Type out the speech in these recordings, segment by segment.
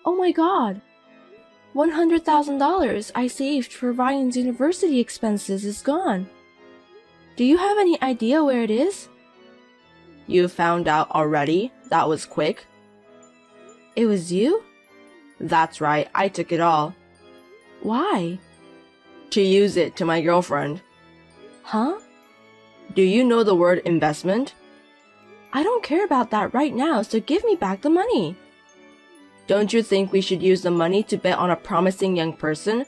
Oh my god! $100,000 I saved for Ryan's university expenses is gone. Do you have any idea where it is? You found out already? That was quick. It was you? That's right, I took it all. Why? To use it to my girlfriend. Huh? Do you know the word investment? I don't care about that right now, so give me back the money. Don't you think we should use the money to bet on a promising young person?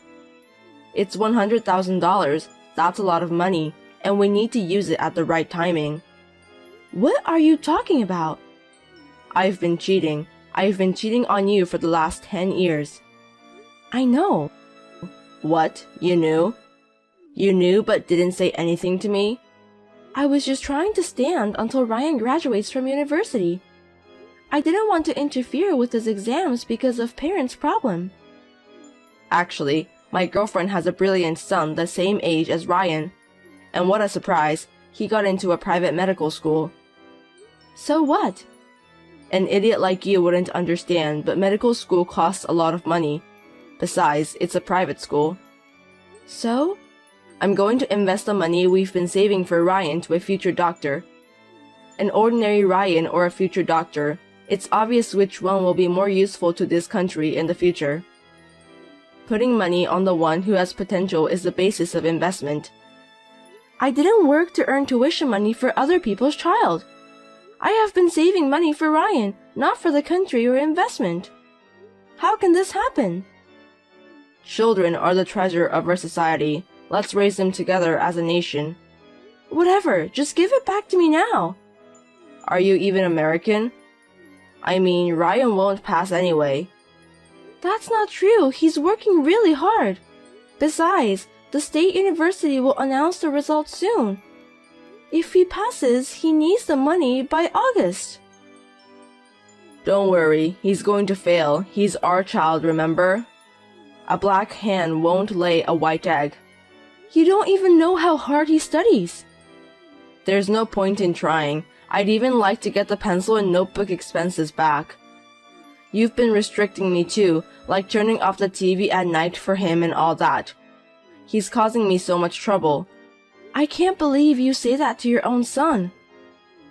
It's $100,000. That's a lot of money, and we need to use it at the right timing. What are you talking about? I've been cheating. I've been cheating on you for the last 10 years. I know. What? You knew? You knew but didn't say anything to me? I was just trying to stand until Ryan graduates from university. I didn't want to interfere with his exams because of parents' problem. Actually, my girlfriend has a brilliant son the same age as Ryan. And what a surprise, he got into a private medical school. So what? An idiot like you wouldn't understand, but medical school costs a lot of money. Besides, it's a private school. So? I'm going to invest the money we've been saving for Ryan to a future doctor. An ordinary Ryan or a future doctor. It's obvious which one will be more useful to this country in the future. Putting money on the one who has potential is the basis of investment. I didn't work to earn tuition money for other people's child. I have been saving money for Ryan, not for the country or investment. How can this happen? Children are the treasure of our society. Let's raise them together as a nation. Whatever, just give it back to me now. Are you even American? I mean, Ryan won't pass anyway. That's not true. He's working really hard. Besides, the state university will announce the results soon. If he passes, he needs the money by August. Don't worry, he's going to fail. He's our child, remember? A black hen won't lay a white egg. You don't even know how hard he studies. There's no point in trying. I'd even like to get the pencil and notebook expenses back. You've been restricting me too, like turning off the TV at night for him and all that. He's causing me so much trouble. I can't believe you say that to your own son.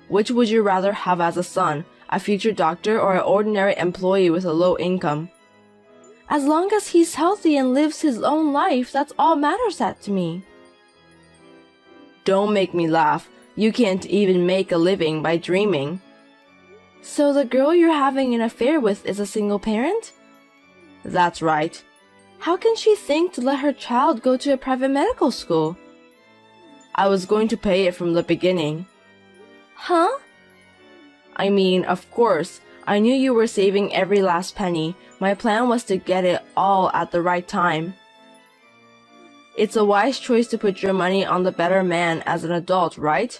Which would you rather have as a son, a future doctor or an ordinary employee with a low income? As long as he's healthy and lives his own life, that's all matters to me. Don't make me laugh. You can't even make a living by dreaming. So the girl you're having an affair with is a single parent? That's right. How can she think to let her child go to a private medical school? I was going to pay it from the beginning. Huh? I mean, of course, I knew you were saving every last penny. My plan was to get it all at the right time. It's a wise choice to put your money on the better man as an adult, right?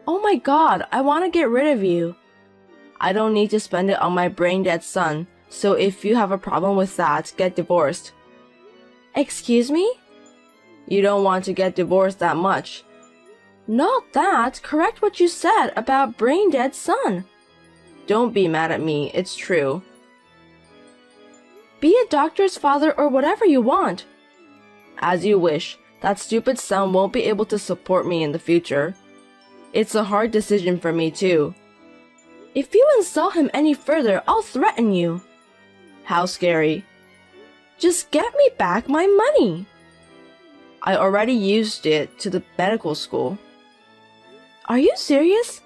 Oh my god, I want to get rid of you. I don't need to spend it on my brain-dead son, so if you have a problem with that, get divorced. Excuse me? You don't want to get divorced that much. Not that. Correct what you said about brain-dead son. Don't be mad at me, it's true. Be a doctor's father or whatever you want. As you wish. That stupid son won't be able to support me in the future. It's a hard decision for me too. If you insult him any further, I'll threaten you. How scary. Just get me back my money. I already used it to the medical school. Are you serious?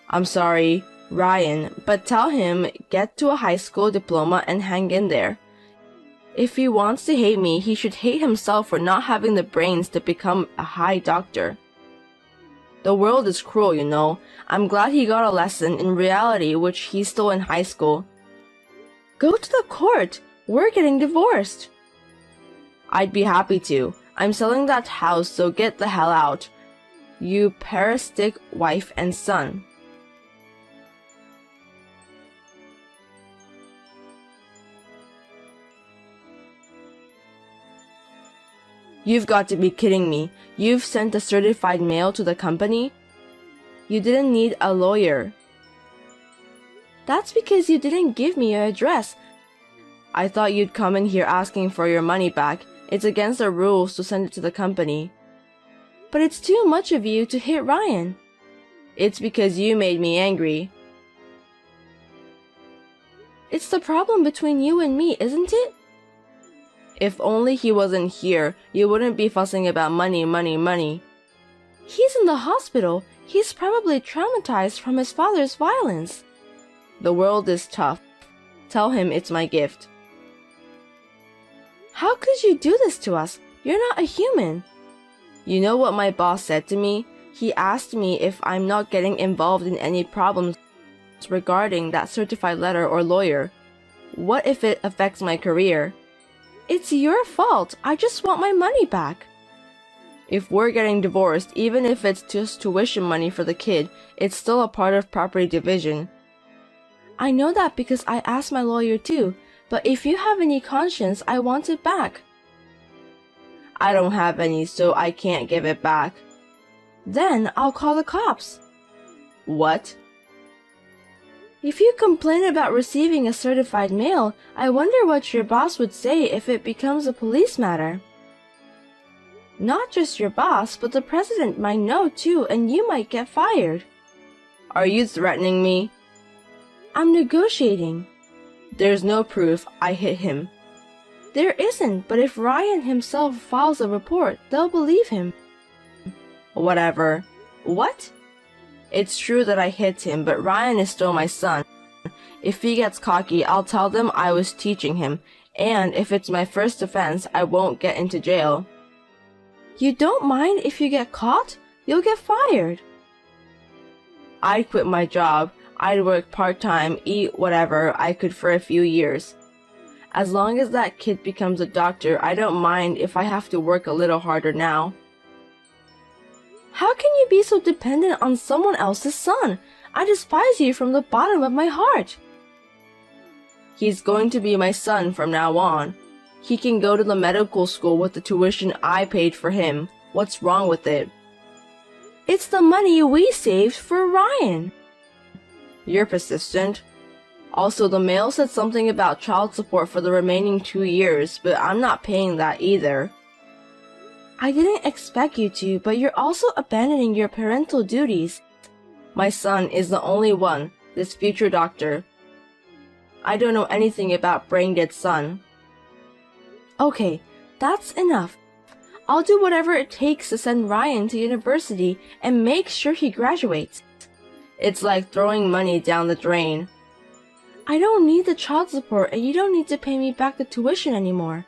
I'm sorry, Ryan, but tell him get to a high school diploma and hang in there. If he wants to hate me, he should hate himself for not having the brains to become a high doctor. The world is cruel, you know. I'm glad he got a lesson in reality which he's still in high school. Go to the court. We're getting divorced. I'd be happy to. I'm selling that house, so get the hell out. You parasitic wife and son. You've got to be kidding me. You've sent a certified mail to the company? You didn't need a lawyer. That's because you didn't give me your address. I thought you'd come in here asking for your money back. It's against the rules to send it to the company. But it's too much of you to hit Ryan. It's because you made me angry. It's the problem between you and me, isn't it? If only he wasn't here, you wouldn't be fussing about money, money, money. He's in the hospital. He's probably traumatized from his father's violence. The world is tough. Tell him it's my gift. How could you do this to us? You're not a human. You know what my boss said to me? He asked me if I'm not getting involved in any problems regarding that certified letter or lawyer. What if it affects my career? It's your fault. I just want my money back. If we're getting divorced, even if it's just tuition money for the kid, it's still a part of property division. I know that because I asked my lawyer too, but if you have any conscience, I want it back. I don't have any, so I can't give it back. Then I'll call the cops. What? If you complain about receiving a certified mail, I wonder what your boss would say if it becomes a police matter. Not just your boss, but the president might know too, and you might get fired. Are you threatening me? I'm negotiating. There's no proof I hit him. There isn't, but if Ryan himself files a report, they'll believe him. Whatever. What? It's true that I hit him, but Ryan is still my son. If he gets cocky, I'll tell them I was teaching him, and if it's my first offense, I won't get into jail. You don't mind if you get caught? You'll get fired. I'd quit my job. I'd work part-time, eat whatever I could for a few years. As long as that kid becomes a doctor, I don't mind if I have to work a little harder now. How can you be so dependent on someone else's son? I despise you from the bottom of my heart. He's going to be my son from now on. He can go to the medical school with the tuition I paid for him. What's wrong with it? It's the money we saved for Ryan. You're persistent. Also, the mail said something about child support for the remaining 2 years, but I'm not paying that either. I didn't expect you to, but you're also abandoning your parental duties. My son is the only one, this future doctor. I don't know anything about brain-dead son. Okay, that's enough. I'll do whatever it takes to send Ryan to university and make sure he graduates. It's like throwing money down the drain. I don't need the child support and you don't need to pay me back the tuition anymore.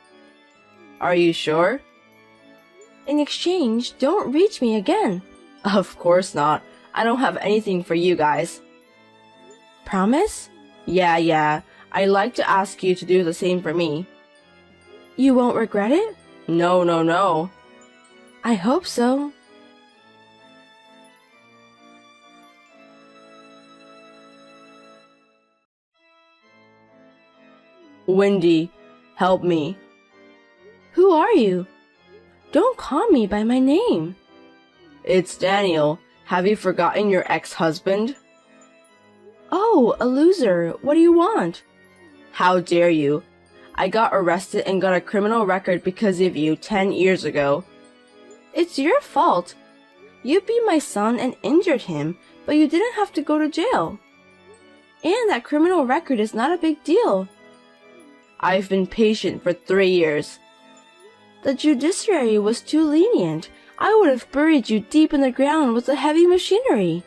Are you sure? In exchange, don't reach me again. Of course not. I don't have anything for you guys. Promise? Yeah. I'd like to ask you to do the same for me. You won't regret it? No. I hope so. Wendy, help me. Who are you? Don't call me by my name. It's Daniel. Have you forgotten your ex-husband? Oh, a loser. What do you want? How dare you? I got arrested and got a criminal record because of you 10 years ago. It's your fault. You beat my son and injured him, but you didn't have to go to jail. And that criminal record is not a big deal. I've been patient for 3 years. The judiciary was too lenient. I would have buried you deep in the ground with the heavy machinery.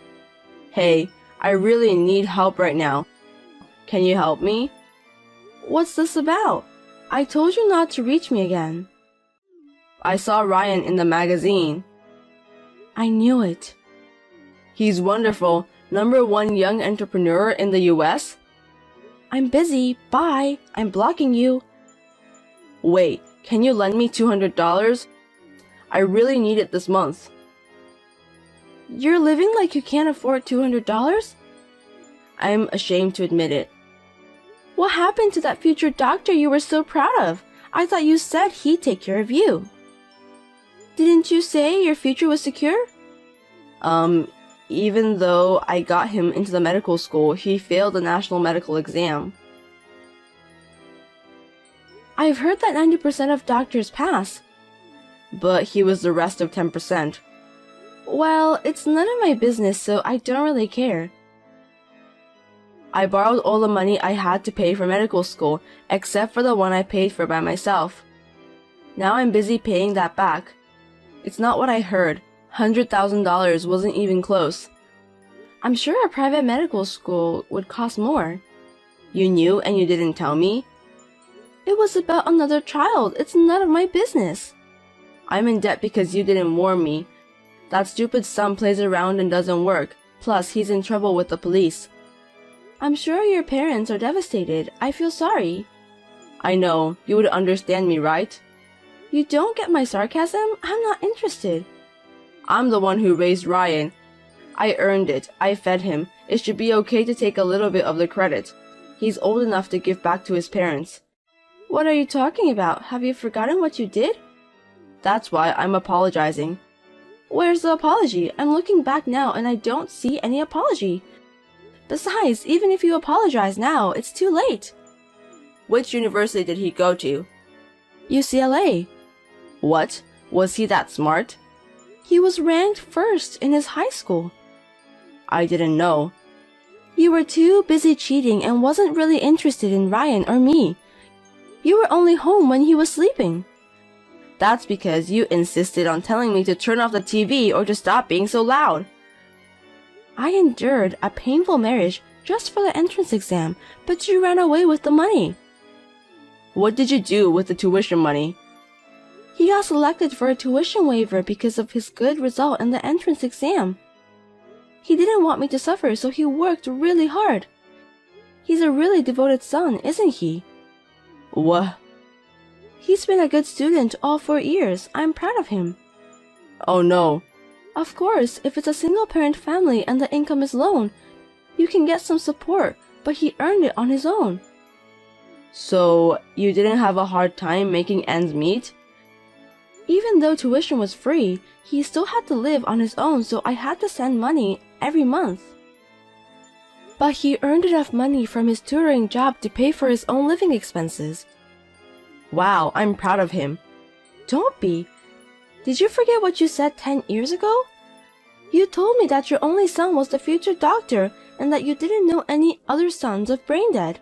Hey, I really need help right now. Can you help me? What's this about? I told you not to reach me again. I saw Ryan in the magazine. I knew it. He's wonderful. #1 young entrepreneur in the US? I'm busy. Bye. I'm blocking you. Wait, can you lend me $200? I really need it this month. You're living like you can't afford $200? I'm ashamed to admit it. What happened to that future doctor you were so proud of? I thought you said he'd take care of you. Didn't you say your future was secure? Even though I got him into the medical school, he failed the national medical exam. I've heard that 90% of doctors pass. But he was the rest of 10%. Well, it's none of my business, so I don't really care. I borrowed all the money I had to pay for medical school, except for the one I paid for by myself. Now I'm busy paying that back. It's not what I heard. $100,000 wasn't even close. I'm sure a private medical school would cost more. You knew and you didn't tell me? It was about another child. It's none of my business. I'm in debt because you didn't warn me. That stupid son plays around and doesn't work. Plus, he's in trouble with the police. I'm sure your parents are devastated. I feel sorry. I know. You would understand me, right? You don't get my sarcasm? I'm not interested. I'm the one who raised Ryan. I earned it. I fed him. It should be okay to take a little bit of the credit. He's old enough to give back to his parents. What are you talking about? Have you forgotten what you did? That's why I'm apologizing. Where's the apology? I'm looking back now and I don't see any apology. Besides, even if you apologize now, it's too late. Which university did he go to? UCLA. What? Was he that smart? He was ranked first in his high school. I didn't know. You were too busy cheating and wasn't really interested in Ryan or me. You were only home when he was sleeping. That's because you insisted on telling me to turn off the TV or to stop being so loud. I endured a painful marriage just for the entrance exam, but you ran away with the money. What did you do with the tuition money? He got selected for a tuition waiver because of his good result in the entrance exam. He didn't want me to suffer, so he worked really hard. He's a really devoted son, isn't he? What? He's been a good student all 4 years. I'm proud of him. Oh no. Of course, if it's a single-parent family and the income is low, you can get some support, but he earned it on his own. So, you didn't have a hard time making ends meet? Even though tuition was free, he still had to live on his own, so I had to send money every month. But he earned enough money from his tutoring job to pay for his own living expenses. Wow, I'm proud of him. Don't be. Did you forget what you said 10 years ago? You told me that your only son was the future doctor and that you didn't know any other sons of brain dead.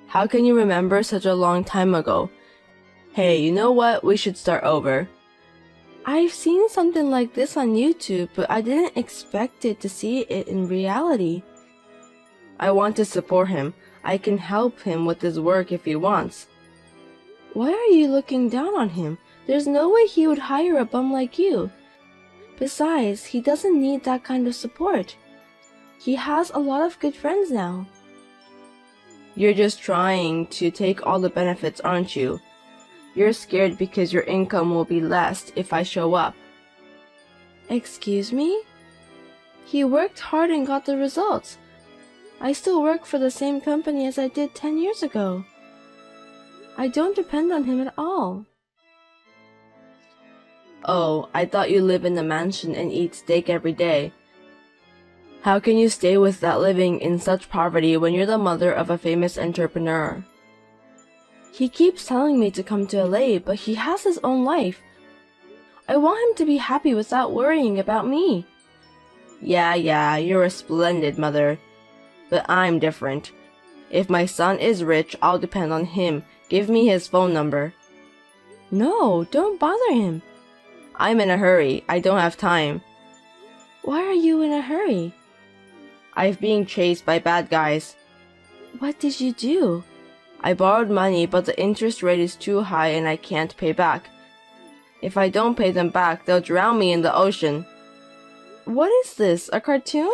How can you remember such a long time ago? Hey, you know what? We should start over. I've seen something like this on YouTube, but I didn't expect to see it in reality. I want to support him. I can help him with his work if he wants. Why are you looking down on him? There's no way he would hire a bum like you. Besides, he doesn't need that kind of support. He has a lot of good friends now. You're just trying to take all the benefits, aren't you? You're scared because your income will be less if I show up. Excuse me? He worked hard and got the results. I still work for the same company as I did 10 years ago. I don't depend on him at all. Oh, I thought you live in a mansion and eat steak every day. How can you stay with that living in such poverty when you're the mother of a famous entrepreneur? He keeps telling me to come to LA, but he has his own life. I want him to be happy without worrying about me. Yeah, you're a splendid mother. But I'm different. If my son is rich, I'll depend on him. Give me his phone number. No, don't bother him. I'm in a hurry. I don't have time. Why are you in a hurry? I'm being chased by bad guys. What did you do? I borrowed money, but the interest rate is too high and I can't pay back. If I don't pay them back, they'll drown me in the ocean. What is this, a cartoon?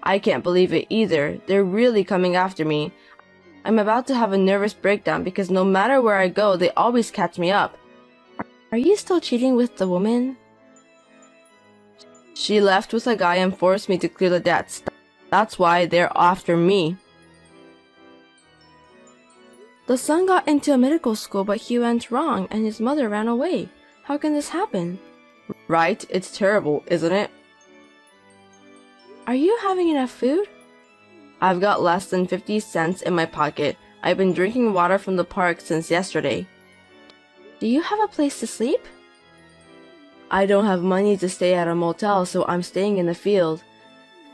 I can't believe it either. They're really coming after me. I'm about to have a nervous breakdown because no matter where I go, they always catch me up. Are you still cheating with the woman? She left with a guy and forced me to clear the debts. That's why they're after me. The son got into a medical school, but he went wrong and his mother ran away. How can this happen? Right? It's terrible, isn't it? Are you having enough food? I've got less than 50 cents in my pocket. I've been drinking water from the park since yesterday. Do you have a place to sleep? I don't have money to stay at a motel, so I'm staying in the field.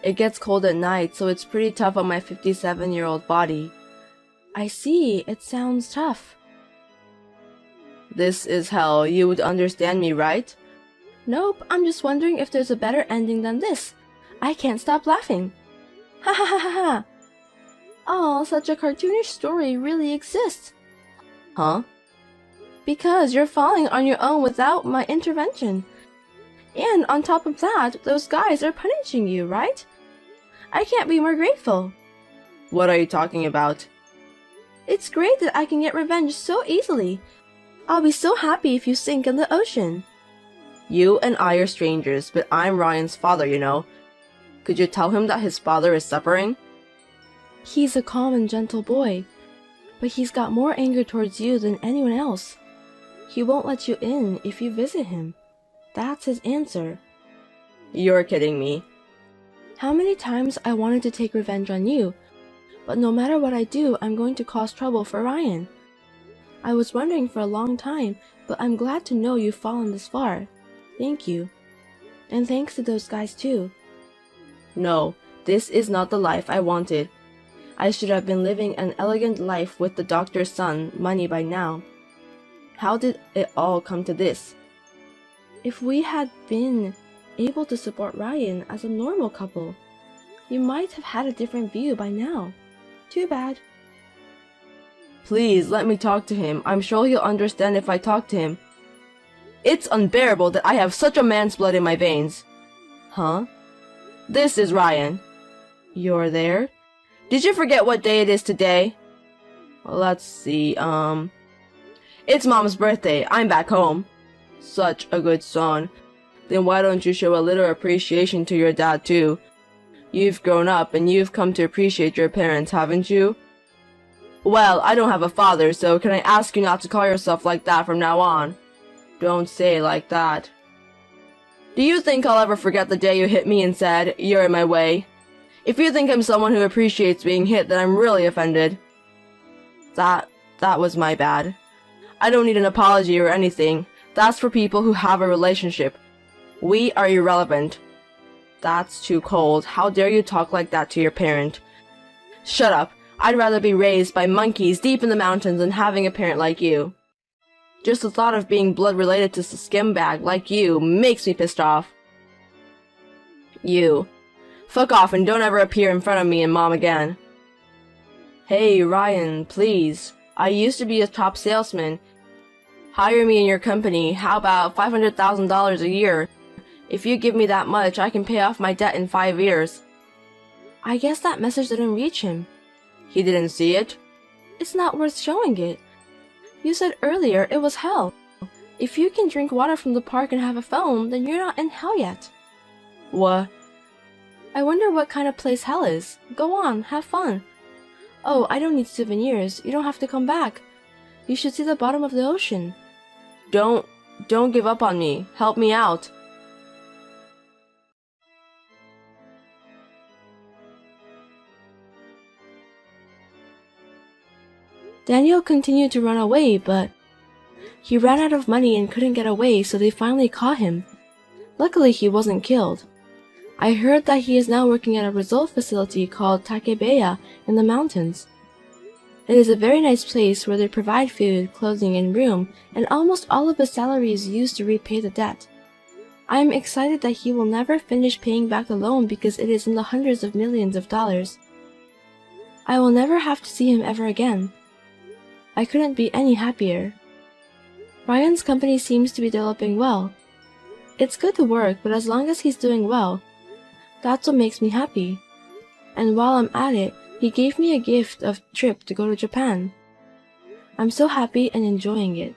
It gets cold at night, so it's pretty tough on my 57-year-old body. I see. It sounds tough. This is hell. You would understand me, right? Nope, I'm just wondering if there's a better ending than this. I can't stop laughing. Ha ha ha ha ha. Oh, such a cartoonish story really exists. Huh? Because you're falling on your own without my intervention. And on top of that, those guys are punishing you, right? I can't be more grateful. What are you talking about? It's great that I can get revenge so easily. I'll be so happy if you sink in the ocean. You and I are strangers, but I'm Ryan's father, you know. Could you tell him that his father is suffering? He's a calm and gentle boy, but he's got more anger towards you than anyone else. He won't let you in if you visit him. That's his answer. You're kidding me. How many times I wanted to take revenge on you, but no matter what I do, I'm going to cause trouble for Ryan. I was wondering for a long time, but I'm glad to know you've fallen this far. Thank you. And thanks to those guys too. No, this is not the life I wanted. I should have been living an elegant life with the doctor's son, money by now. How did it all come to this? If we had been able to support Ryan as a normal couple, you might have had a different view by now. Too bad. Please, let me talk to him. I'm sure he'll understand if I talk to him. It's unbearable that I have such a man's blood in my veins. Huh? This is Ryan. You're there? Did you forget what day it is today? Let's see, It's Mom's birthday. I'm back home. Such a good son. Then why don't you show a little appreciation to your dad too? You've grown up and you've come to appreciate your parents, haven't you? Well, I don't have a father, so can I ask you not to call yourself like that from now on? Don't say it like that. Do you think I'll ever forget the day you hit me and said, "You're in my way"? If you think I'm someone who appreciates being hit, then I'm really offended. That was my bad. I don't need an apology or anything. That's for people who have a relationship. We are irrelevant. That's too cold. How dare you talk like that to your parent? Shut up. I'd rather be raised by monkeys deep in the mountains than having a parent like you. Just the thought of being blood related to a skimbag like you makes me pissed off. You. Fuck off and don't ever appear in front of me and Mom again. Hey, Ryan, please. I used to be a top salesman. Hire me in your company. How about $500,000 a year? If you give me that much, I can pay off my debt in 5 years. I guess that message didn't reach him. He didn't see it? It's not worth showing it. You said earlier it was hell. If you can drink water from the park and have a phone, then you're not in hell yet. What? I wonder what kind of place hell is. Go on, have fun. Oh, I don't need souvenirs. You don't have to come back. You should see the bottom of the ocean. Don't give up on me. Help me out. Daniel continued to run away, but he ran out of money and couldn't get away, so they finally caught him. Luckily, he wasn't killed. I heard that he is now working at a resort facility called Takebeya in the mountains. It is a very nice place where they provide food, clothing, and room, and almost all of his salary is used to repay the debt. I am excited that he will never finish paying back the loan because it is in the hundreds of millions of dollars. I will never have to see him ever again. I couldn't be any happier. Ryan's company seems to be developing well. It's good to work, but as long as he's doing well, that's what makes me happy. And while I'm at it, he gave me a gift of trip to go to Japan. I'm so happy and enjoying it.